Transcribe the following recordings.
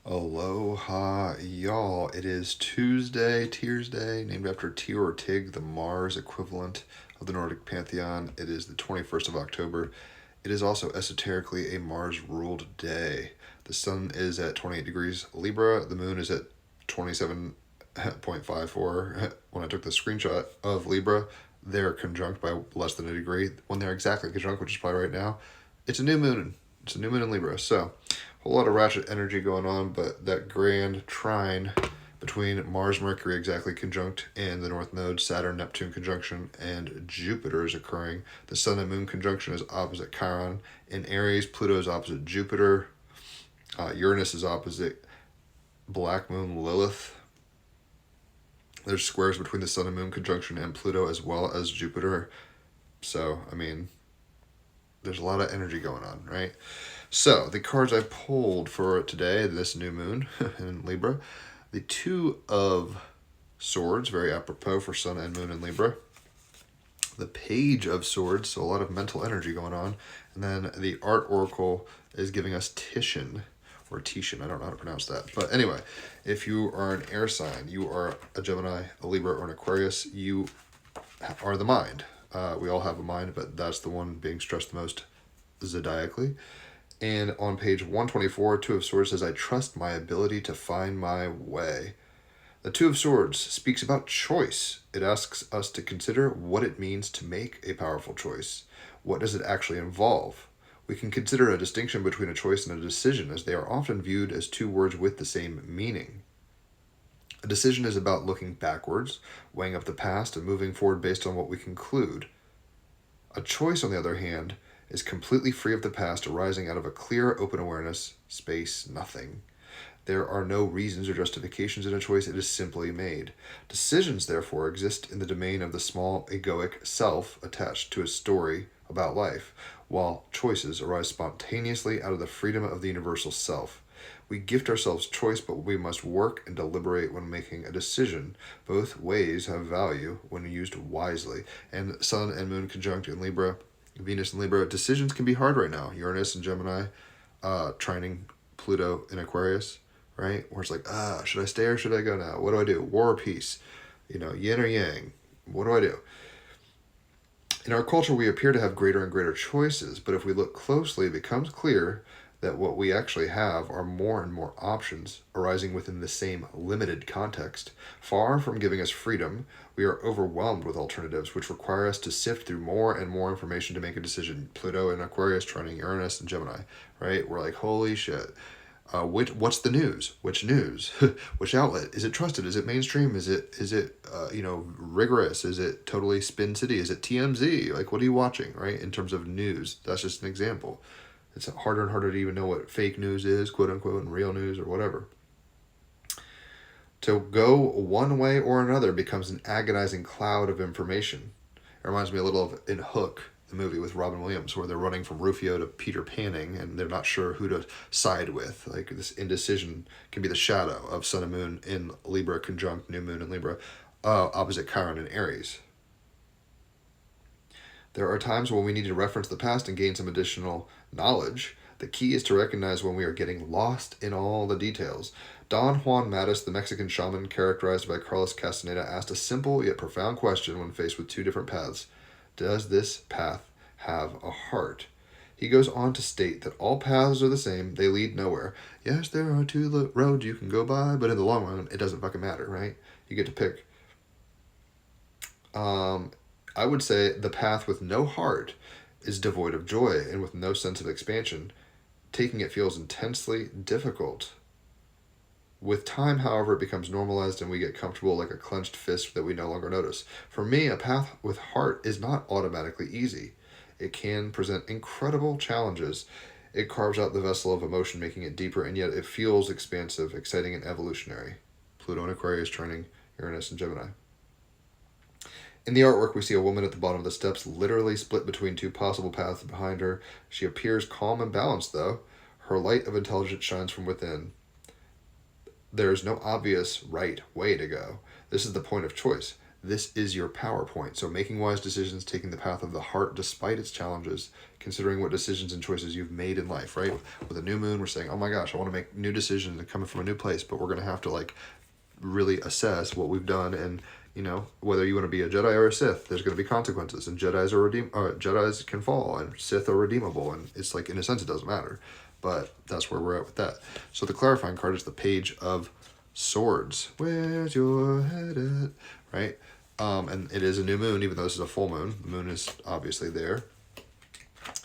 Aloha, y'all. It is Tuesday, Tears Day, named after Tyr or Tig, the Mars equivalent of the Nordic pantheon. It is the 21st of October. It is also esoterically a Mars-ruled day. The sun is at 28 degrees Libra. The moon is at 27.54. When I took the screenshot of Libra, they're conjunct by less than a degree. When they're exactly conjunct, which is probably right now, it's a new moon. It's a new moon in Libra. So, whole lot of ratchet energy going on, but that grand trine between Mars, Mercury exactly conjunct, and the North Node, Saturn, Neptune conjunction, and Jupiter is occurring. The Sun and Moon conjunction is opposite Chiron. In Aries, Pluto is opposite Jupiter. Uranus is opposite Black Moon Lilith. There's squares between the Sun and Moon conjunction and Pluto as well as Jupiter. So, there's a lot of energy going on, right? So, the cards I pulled for today, this new moon in Libra, the Two of Swords, very apropos for Sun and Moon in Libra. The Page of Swords, so a lot of mental energy going on. And then the Art Oracle is giving us Titian, or Titian, I don't know how to pronounce that. But anyway, if you are an air sign, you are a Gemini, a Libra, or an Aquarius, you are the mind. We all have a mind, but that's the one being stressed the most zodiacally. And on page 124, Two of Swords says, I trust my ability to find my way. The Two of Swords speaks about choice. It asks us to consider what it means to make a powerful choice. What does it actually involve? We can consider a distinction between a choice and a decision, as they are often viewed as two words with the same meaning. A decision is about looking backwards, weighing up the past, and moving forward based on what we conclude. A choice, on the other hand, is completely free of the past, arising out of a clear, open awareness, space, nothing. There are no reasons or justifications in a choice, it is simply made. Decisions, therefore, exist in the domain of the small, egoic self attached to a story about life, while choices arise spontaneously out of the freedom of the universal self. We gift ourselves choice, but we must work and deliberate when making a decision. Both ways have value when used wisely. And Sun and Moon conjunct in Libra, Venus in Libra, decisions can be hard right now. Uranus and Gemini, trining Pluto in Aquarius, right? Where it's like, should I stay or should I go now? What do I do? War or peace? Yin or yang? What do I do? In our culture, we appear to have greater and greater choices, but if we look closely, it becomes clear that what we actually have are more and more options arising within the same limited context. Far from giving us freedom, we are overwhelmed with alternatives, which require us to sift through more and more information to make a decision. Pluto and Aquarius, trining Uranus and Gemini, right? We're like, holy shit. What's the news? Which news? Which outlet? Is it trusted? Is it mainstream? Is it rigorous? Is it totally Spin City? Is it TMZ? Like, what are you watching, right? In terms of news, that's just an example. It's harder and harder to even know what fake news is, quote unquote, and real news or whatever. To go one way or another becomes an agonizing cloud of information. It reminds me a little of in Hook, the movie with Robin Williams, where they're running from Rufio to Peter Panning, and they're not sure who to side with. Like, this indecision can be the shadow of Sun and Moon in Libra conjunct New Moon in Libra, opposite Chiron in Aries. There are times when we need to reference the past and gain some additional knowledge. The key is to recognize when we are getting lost in all the details. Don Juan Matus, the Mexican shaman characterized by Carlos Castaneda, asked a simple yet profound question when faced with two different paths. Does this path have a heart? He goes on to state that all paths are the same, they lead nowhere. Yes, there are two roads you can go by, but in the long run, it doesn't fucking matter, right? You get to pick. I would say the path with no heart is devoid of joy and with no sense of expansion. Taking it feels intensely difficult. With time, however, it becomes normalized and we get comfortable like a clenched fist that we no longer notice. For me, a path with heart is not automatically easy. It can present incredible challenges. It carves out the vessel of emotion, making it deeper, and yet it feels expansive, exciting, and evolutionary. Pluto and Aquarius trining Uranus and Gemini. In the artwork, we see a woman at the bottom of the steps, literally split between two possible paths behind her. She appears calm and balanced, though. Her light of intelligence shines from within. There is no obvious right way to go. This is the point of choice. This is your PowerPoint. So making wise decisions, taking the path of the heart despite its challenges, considering what decisions and choices you've made in life, right? With a new moon, we're saying, oh my gosh, I want to make new decisions and coming from a new place, but we're going to have to like really assess what we've done. And, you know, whether you want to be a Jedi or a Sith, there's going to be consequences, and Jedis can fall and Sith are redeemable. And it's like, in a sense, it doesn't matter, but that's where we're at with that. So the clarifying card is the Page of Swords. Where's your head at? Right? And it is a new moon, even though this is a full moon. The moon is obviously there.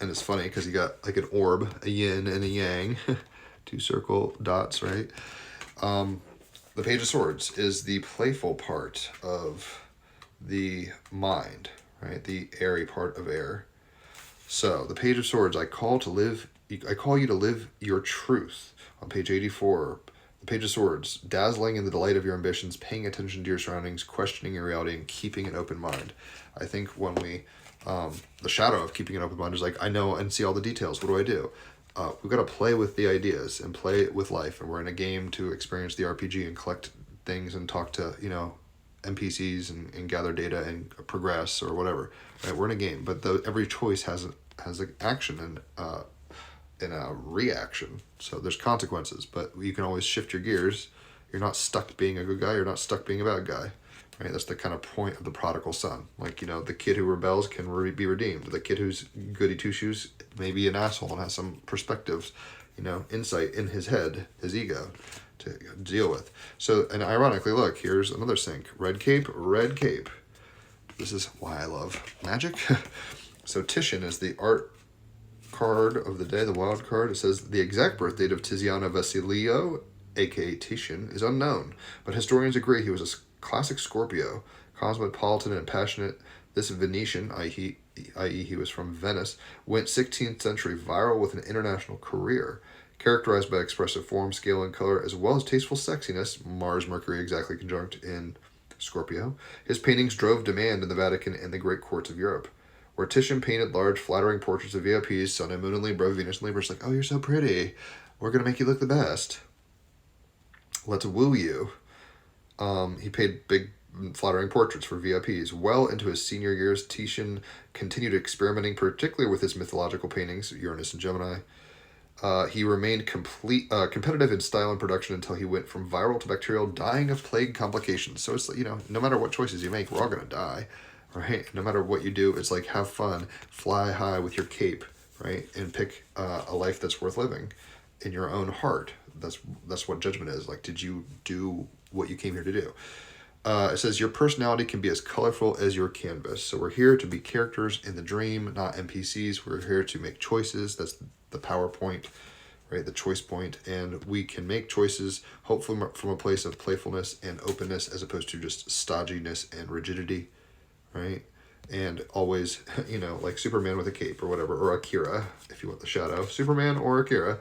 And it's funny because you got like an orb, a yin and a yang, two circle dots, right? The Page of Swords is the playful part of the mind, right? The airy part of air. So the Page of Swords, I call you to live your truth. On page 84, the Page of Swords, dazzling in the delight of your ambitions, paying attention to your surroundings, questioning your reality, and keeping an open mind. I think when we, the shadow of keeping an open mind is like, I know and see all the details. What do? We've got to play with the ideas and play with life. And we're in a game to experience the RPG and collect things and talk to, you know, NPCs and gather data and progress or whatever. Right? We're in a game, but every choice has an action and a reaction. So there's consequences, but you can always shift your gears. You're not stuck being a good guy. You're not stuck being a bad guy. Right? That's the kind of point of the prodigal son. Like, you know, the kid who rebels can be redeemed. The kid who's goody two-shoes may be an asshole and has some perspectives, you know, insight in his head, his ego, to deal with. So, and ironically, look, here's another sync. Red cape, red cape. This is why I love magic. So Titian is the art card of the day, the wild card. It says the exact birth date of Tiziano Vasilio, aka Titian, is unknown, but historians agree he was a classic Scorpio, cosmopolitan and passionate. This Venetian, i.e. he was from Venice, went 16th century viral with an international career. Characterized by expressive form, scale, and color, as well as tasteful sexiness, Mars-Mercury exactly conjunct in Scorpio, his paintings drove demand in the Vatican and the great courts of Europe. Where Titian painted large, flattering portraits of VIPs, Sun and Moon and Libra, Venus and Libra, it's like, oh, you're so pretty. We're going to make you look the best. Let's woo you. He paid big, flattering portraits for VIPs. Well into his senior years, Titian continued experimenting, particularly with his mythological paintings, Uranus and Gemini. He remained competitive in style and production until he went from viral to bacterial, dying of plague complications. So it's, you know, no matter what choices you make, we're all going to die, right? No matter what you do, it's like, have fun, fly high with your cape, right? And pick a life that's worth living in your own heart. That's what judgment is. Like, did you do what you came here to do? It says your personality can be as colorful as your canvas. So we're here to be characters in the dream, not NPCs. We're here to make choices. That's the PowerPoint, right? The choice point. And we can make choices, hopefully from a place of playfulness and openness, as opposed to just stodginess and rigidity, right? And always, you know, like Superman with a cape or whatever, or Akira, if you want the shadow, Superman or Akira,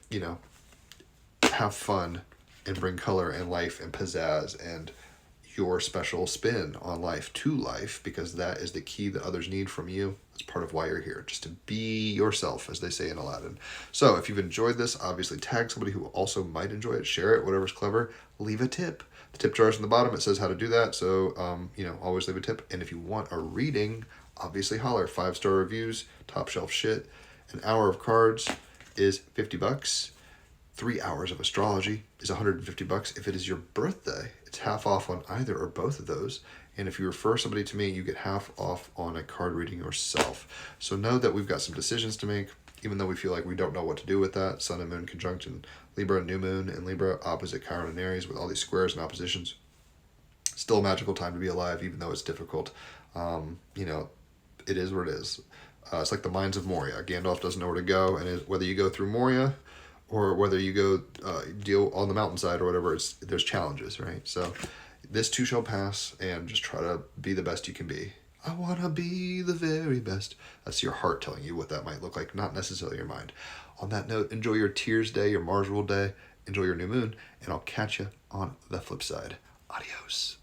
you know, have fun and bring color and life and pizzazz and your special spin on life to life, because that is the key that others need from you. That's part of why you're here, just to be yourself, as they say in Aladdin. So if you've enjoyed this, obviously tag somebody who also might enjoy it, share it, whatever's clever, leave a tip. The tip jar is in the bottom. It says how to do that. So, you know, always leave a tip. And if you want a reading, obviously holler. 5-star reviews, top shelf shit. An hour of cards is $50. 3 hours of astrology is $150. If it is your birthday, it's half off on either or both of those. And if you refer somebody to me, you get half off on a card reading yourself. So know that we've got some decisions to make, even though we feel like we don't know what to do with that. Sun and Moon conjunction Libra, new moon in Libra, opposite Chiron and Aries with all these squares and oppositions. Still a magical time to be alive, even though it's difficult. You know, it is what it is. It's like the Mines of Moria. Gandalf doesn't know where to go, and whether you go through Moria or whether you go deal on the mountainside or whatever, there's challenges, right? So this too shall pass, and just try to be the best you can be. I want to be the very best. That's your heart telling you what that might look like, not necessarily your mind. On that note, enjoy your Tears Day, your Mars rule day, enjoy your new moon, and I'll catch you on the flip side. Adios.